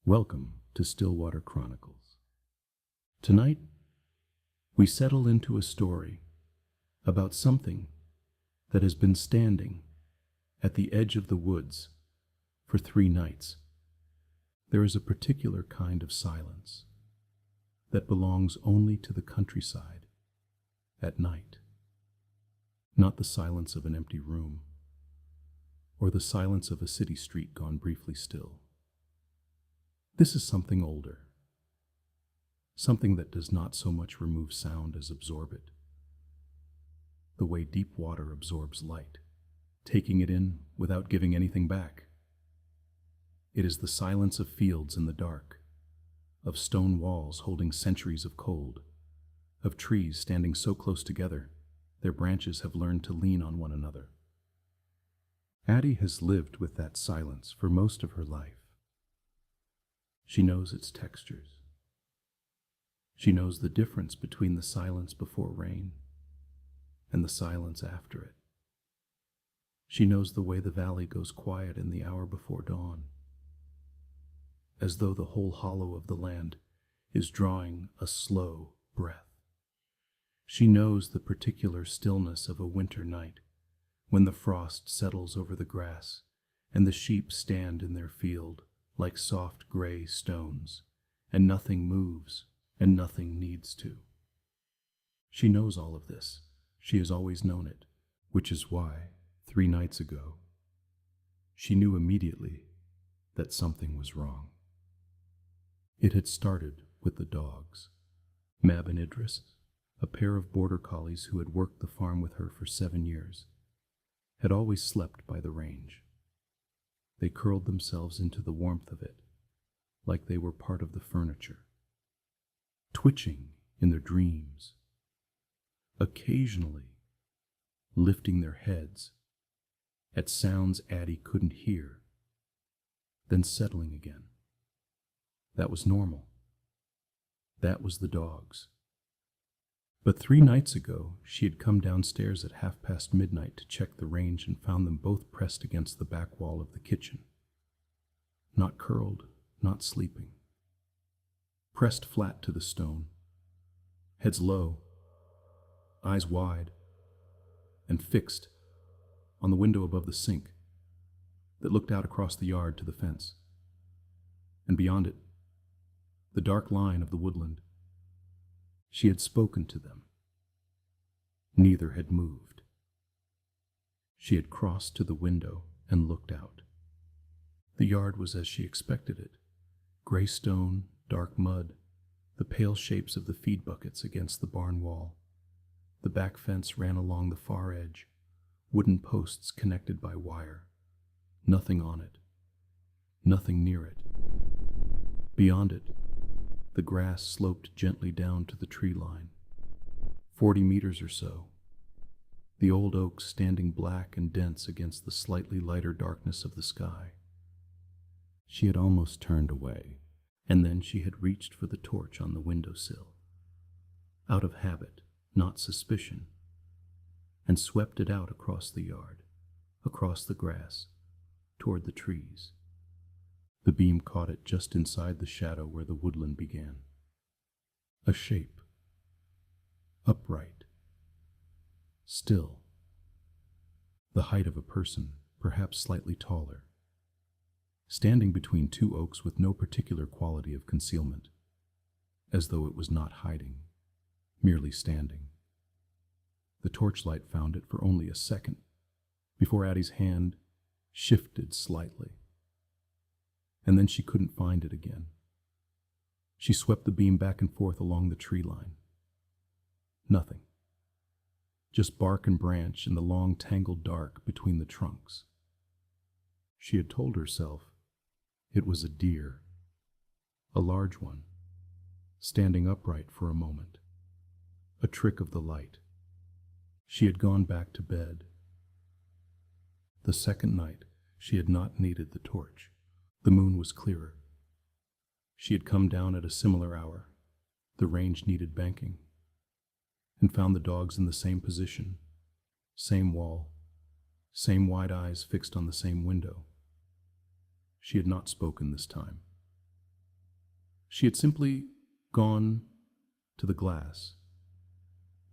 Welcome to Stillwater Chronicles. Tonight, we settle into a story about something that has been standing at the edge of the woods for 3 nights. There is a particular kind of silence that belongs only to the countryside at night, not the silence of an empty room or the silence of a city street gone briefly still. This is something older, something that does not so much remove sound as absorb it, the way deep water absorbs light, taking it in without giving anything back. It is the silence of fields in the dark, of stone walls holding centuries of cold, of trees standing so close together their branches have learned to lean on one another. Addie has lived with that silence for most of her life. She knows its textures. She knows the difference between the silence before rain and the silence after it. She knows the way the valley goes quiet in the hour before dawn, as though the whole hollow of the land is drawing a slow breath. She knows the particular stillness of a winter night when the frost settles over the grass and the sheep stand in their field like soft gray stones, and nothing moves and nothing needs to. She knows all of this. She has always known it, which is why 3 nights ago she knew immediately that something was wrong. It had started with the dogs. Mab and Idris, a pair of border collies who had worked the farm with her for 7 years, had always slept by the range. They curled themselves into the warmth of it, like they were part of the furniture, twitching in their dreams, occasionally lifting their heads at sounds Addie couldn't hear, then settling again. That was normal. That was the dogs. But 3 nights ago, she had come downstairs at midnight to check the range and found them both pressed against the back wall of the kitchen. Not curled, not sleeping. Pressed flat to the stone, heads low, eyes wide, and fixed on the window above the sink that looked out across the yard to the fence. And beyond it, the dark line of the woodland. She had spoken to them. Neither had moved. She had crossed to the window and looked out. The yard was as she expected it. Gray stone, dark mud, the pale shapes of the feed buckets against the barn wall. The back fence ran along the far edge, wooden posts connected by wire. Nothing on it. Nothing near it. Beyond it, the grass sloped gently down to the tree line, 40 meters or so, the old oaks standing black and dense against the slightly lighter darkness of the sky. She had almost turned away, and then she had reached for the torch on the windowsill, out of habit, not suspicion, and swept it out across the yard, across the grass, toward the trees. The beam caught it just inside the shadow where the woodland began. A shape. Upright. Still. The height of a person, perhaps slightly taller. Standing between 2 oaks with no particular quality of concealment, as though it was not hiding, merely standing. The torchlight found it for only a second, before Addie's hand shifted slightly. And then she couldn't find it again. She swept the beam back and forth along the tree line. Nothing. Just bark and branch in the long tangled dark between the trunks. She had told herself it was a deer, a large one, standing upright for a moment, a trick of the light. She had gone back to bed. The second night, she had not needed the torch. The moon was clearer. She had come down at a similar hour. The range needed banking, and found the dogs in the same position, same wall, same wide eyes fixed on the same window. She had not spoken this time. She had simply gone to the glass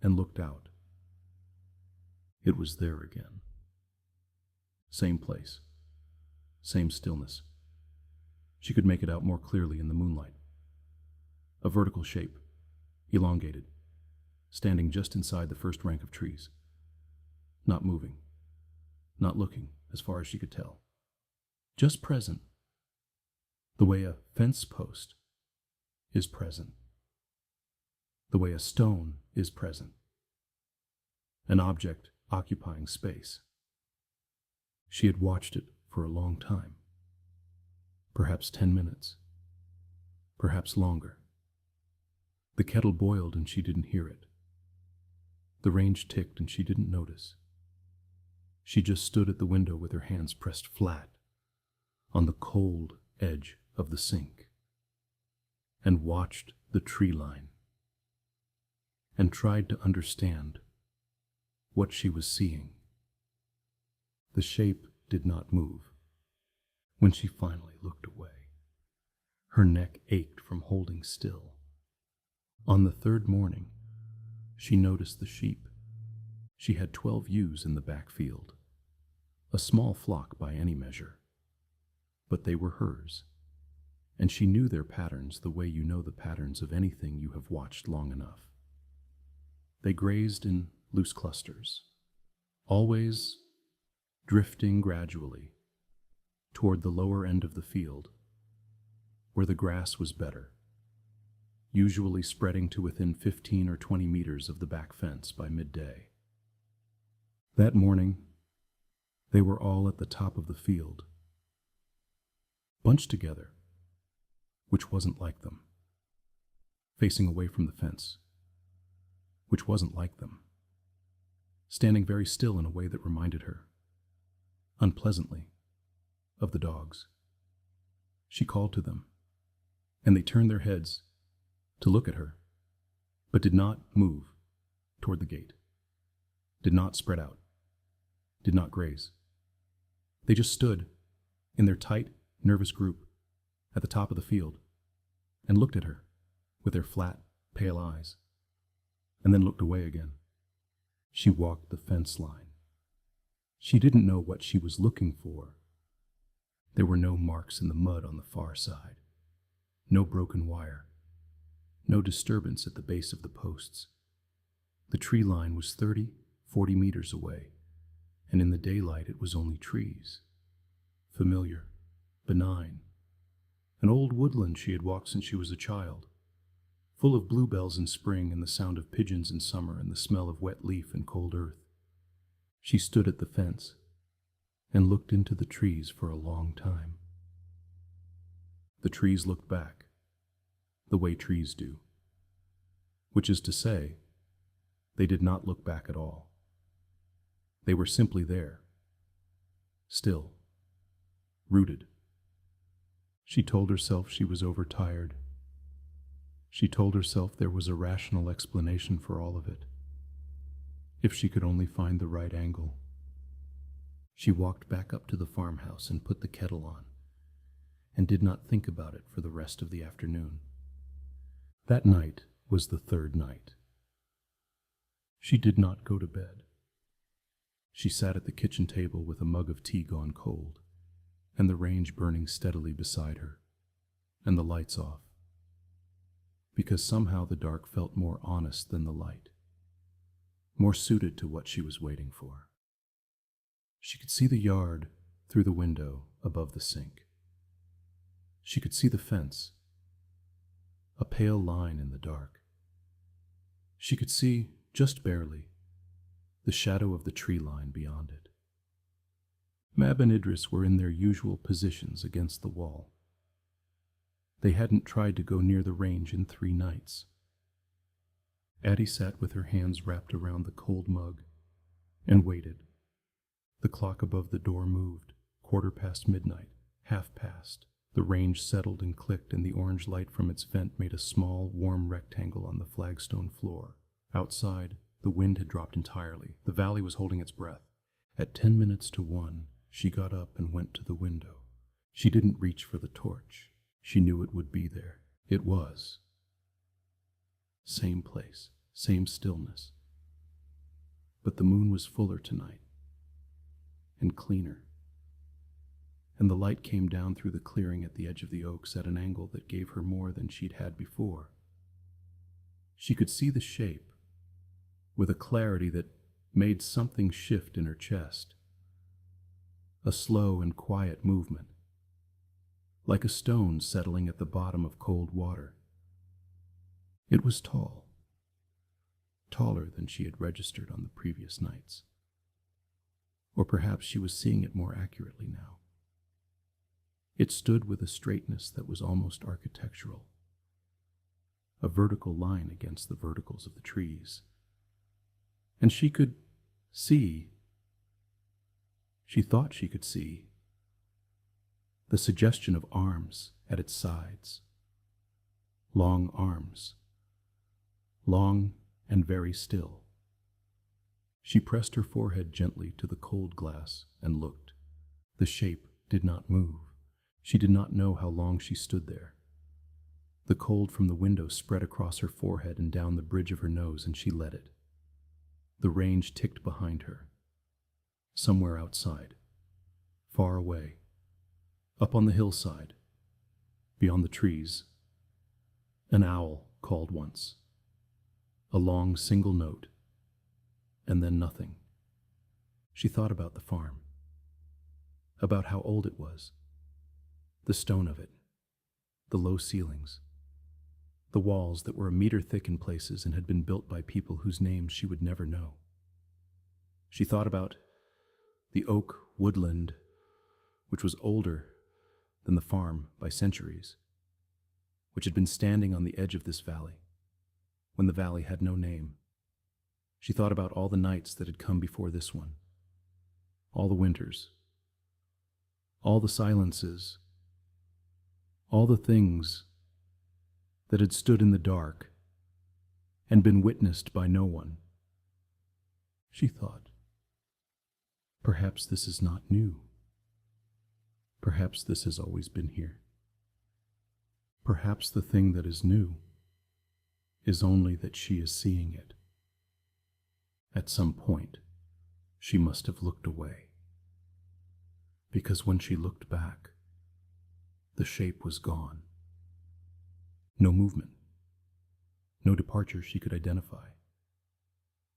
and looked out. It was there again. Same place, same stillness. She could make it out more clearly in the moonlight. A vertical shape, elongated, standing just inside the first rank of trees. Not moving, not looking as far as she could tell. Just present, the way a fence post is present, the way a stone is present, an object occupying space. She had watched it for a long time, perhaps 10 minutes, perhaps longer. The kettle boiled and she didn't hear it. The range ticked and she didn't notice. She just stood at the window with her hands pressed flat on the cold edge of the sink and watched the tree line and tried to understand what she was seeing. The shape did not move. When she finally looked away, her neck ached from holding still. On the third morning, she noticed the sheep. She had 12 ewes in the back field, a small flock by any measure, but they were hers, and she knew their patterns the way you know the patterns of anything you have watched long enough. They grazed in loose clusters, always drifting gradually toward the lower end of the field, where the grass was better, usually spreading to within 15 or 20 meters of the back fence by midday. That morning, they were all at the top of the field, bunched together, which wasn't like them, facing away from the fence, which wasn't like them, standing very still in a way that reminded her, unpleasantly, of the dogs. She called to them, and they turned their heads to look at her, but did not move toward the gate, did not spread out, did not graze. They just stood in their tight, nervous group at the top of the field and looked at her with their flat, pale eyes, and then looked away again. She walked the fence line. She didn't know what she was looking for. There were no marks in the mud on the far side, no broken wire, no disturbance at the base of the posts. The tree line was 30, 40 meters away, and in the daylight it was only trees. Familiar, benign, an old woodland she had walked since she was a child, full of bluebells in spring and the sound of pigeons in summer and the smell of wet leaf and cold earth. She stood at the fence and looked into the trees for a long time. The trees looked back, the way trees do, which is to say, they did not look back at all. They were simply there, still, rooted. She told herself she was overtired. She told herself there was a rational explanation for all of it, if she could only find the right angle. She walked back up to the farmhouse and put the kettle on, and did not think about it for the rest of the afternoon. That night was the third night. She did not go to bed. She sat at the kitchen table with a mug of tea gone cold, and the range burning steadily beside her, and the lights off, because somehow the dark felt more honest than the light, more suited to what she was waiting for. She could see the yard through the window above the sink. She could see the fence, a pale line in the dark. She could see, just barely, the shadow of the tree line beyond it. Mab and Idris were in their usual positions against the wall. They hadn't tried to go near the range in 3 nights. Addie sat with her hands wrapped around the cold mug and waited. The clock above the door moved, 1/4 midnight, 1/2. The range settled and clicked, and the orange light from its vent made a small, warm rectangle on the flagstone floor. Outside, the wind had dropped entirely. The valley was holding its breath. At 10 minutes to 1, she got up and went to the window. She didn't reach for the torch. She knew it would be there. It was. Same place, same stillness. But the moon was fuller tonight, and cleaner, and the light came down through the clearing at the edge of the oaks at an angle that gave her more than she'd had before. She could see the shape, with a clarity that made something shift in her chest. A slow and quiet movement, like a stone settling at the bottom of cold water. It was tall, taller than she had registered on the previous nights. Or perhaps she was seeing it more accurately now. It stood with a straightness that was almost architectural, a vertical line against the verticals of the trees. And she could see, she thought she could see, the suggestion of arms at its sides. Long arms, long and very still. She pressed her forehead gently to the cold glass and looked. The shape did not move. She did not know how long she stood there. The cold from the window spread across her forehead and down the bridge of her nose, and she let it. The range ticked behind her. Somewhere outside, far away, up on the hillside, beyond the trees, an owl called once. A long single note, and then nothing. She thought about the farm, about how old it was, the stone of it, the low ceilings, the walls that were a meter thick in places and had been built by people whose names she would never know. She thought about the oak woodland, which was older than the farm by centuries, which had been standing on the edge of this valley, when the valley had no name. She thought about all the nights that had come before this one, all the winters, all the silences, all the things that had stood in the dark and been witnessed by no one. She thought, perhaps this is not new. Perhaps this has always been here. Perhaps the thing that is new is only that she is seeing it. At some point, she must have looked away, because when she looked back, the shape was gone. No movement, no departure she could identify,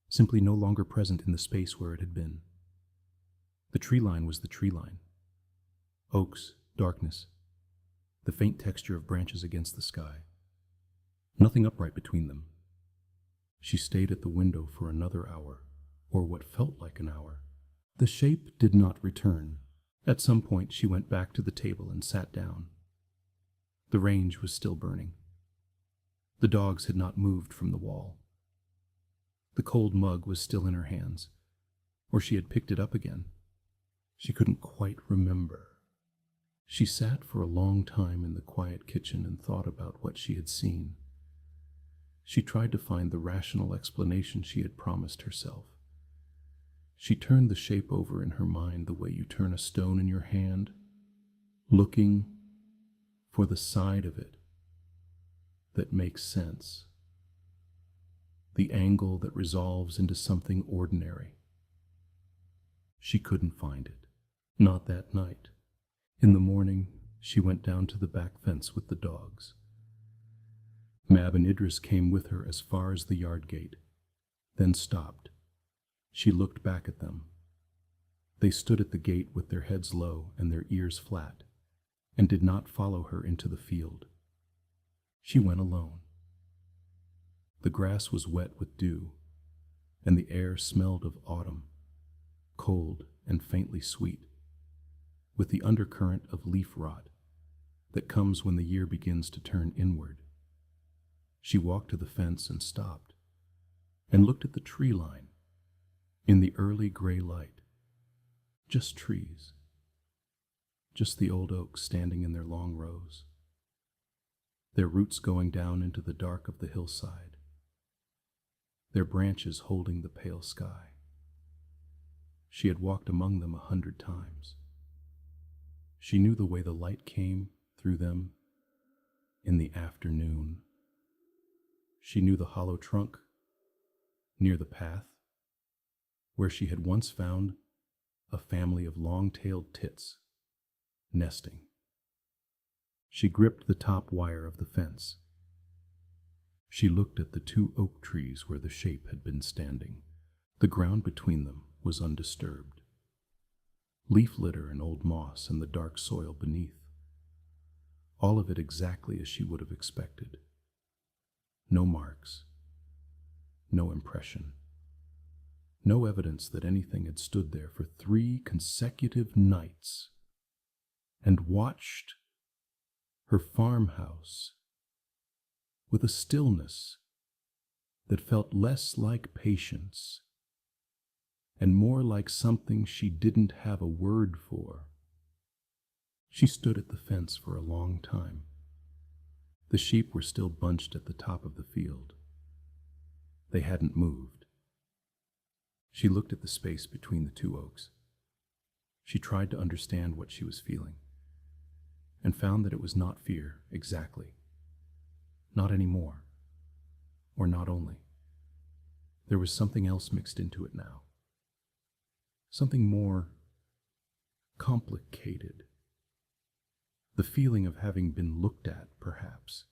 simply no longer present in the space where it had been. The tree line was the tree line. Oaks, darkness, the faint texture of branches against the sky. Nothing upright between them. She stayed at the window for another hour, or what felt like an hour. The shape did not return. At some point she went back to the table and sat down. The range was still burning. The dogs had not moved from the wall. The cold mug was still in her hands, or she had picked it up again. She couldn't quite remember. She sat for a long time in the quiet kitchen and thought about what she had seen. She tried to find the rational explanation she had promised herself. She turned the shape over in her mind the way you turn a stone in your hand, looking for the side of it that makes sense, the angle that resolves into something ordinary. She couldn't find it, not that night. In the morning, she went down to the back fence with the dogs. Mab and Idris came with her as far as the yard gate, then stopped. She looked back at them. They stood at the gate with their heads low and their ears flat, and did not follow her into the field. She went alone. The grass was wet with dew, and the air smelled of autumn, cold and faintly sweet, with the undercurrent of leaf rot that comes when the year begins to turn inward. She walked to the fence and stopped, and looked at the tree line in the early gray light. Just trees, just the old oaks standing in their long rows, their roots going down into the dark of the hillside, their branches holding the pale sky. She had walked among them 100 times. She knew the way the light came through them in the afternoon. She knew the hollow trunk near the path where she had once found a family of long-tailed tits nesting. She gripped the top wire of the fence. She looked at the 2 oak trees where the shape had been standing. The ground between them was undisturbed. Leaf litter and old moss and the dark soil beneath. All of it exactly as she would have expected. No marks. No impression. No evidence that anything had stood there for 3 consecutive nights and watched her farmhouse with a stillness that felt less like patience and more like something she didn't have a word for. She stood at the fence for a long time. The sheep were still bunched at the top of the field. They hadn't moved. She looked at the space between the 2 oaks. She tried to understand what she was feeling, and found that it was not fear exactly. Not anymore. Or not only. There was something else mixed into it now. Something more complicated. The feeling of having been looked at, perhaps.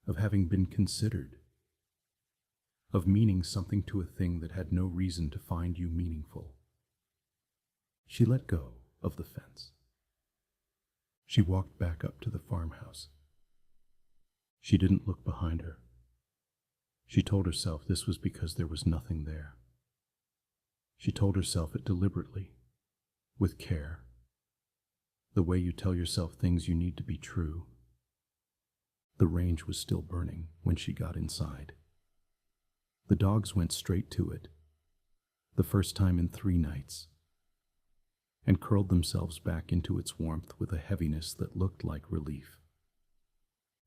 Of having been considered. Of meaning something to a thing that had no reason to find you meaningful. She let go of the fence. She walked back up to the farmhouse. She didn't look behind her. She told herself this was because there was nothing there. She told herself it deliberately, with care, the way you tell yourself things you need to be true. The range was still burning when she got inside. The dogs went straight to it, the first time in 3 nights, and curled themselves back into its warmth with a heaviness that looked like relief.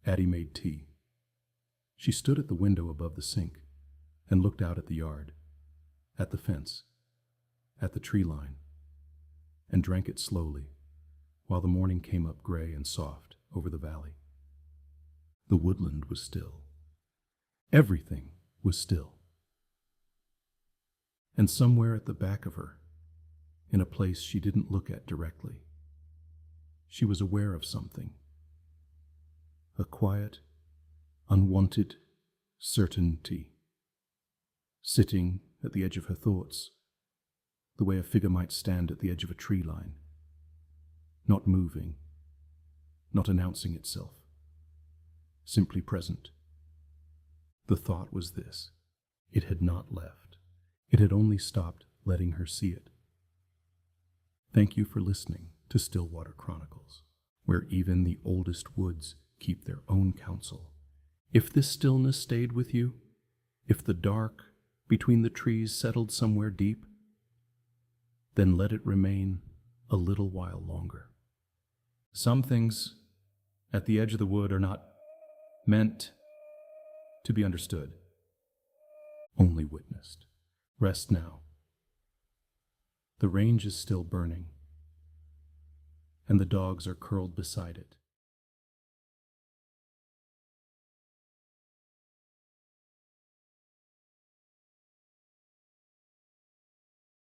Addie made tea. She stood at the window above the sink and looked out at the yard, at the fence, at the tree line, and drank it slowly while the morning came up gray and soft over the valley. The woodland was still. Everything was still. And somewhere at the back of her, in a place she didn't look at directly, she was aware of something. A quiet, unwanted certainty, sitting at the edge of her thoughts, the way a figure might stand at the edge of a tree line, not moving, not announcing itself, simply present. The thought was this: it had not left. It had only stopped letting her see it. Thank you for listening to Stillwater Chronicles, where even the oldest woods keep their own counsel. If this stillness stayed with you, if the dark between the trees settled somewhere deep, then let it remain a little while longer. Some things at the edge of the wood are not meant to be understood, only witnessed. Rest now. The range is still burning, and the dogs are curled beside it.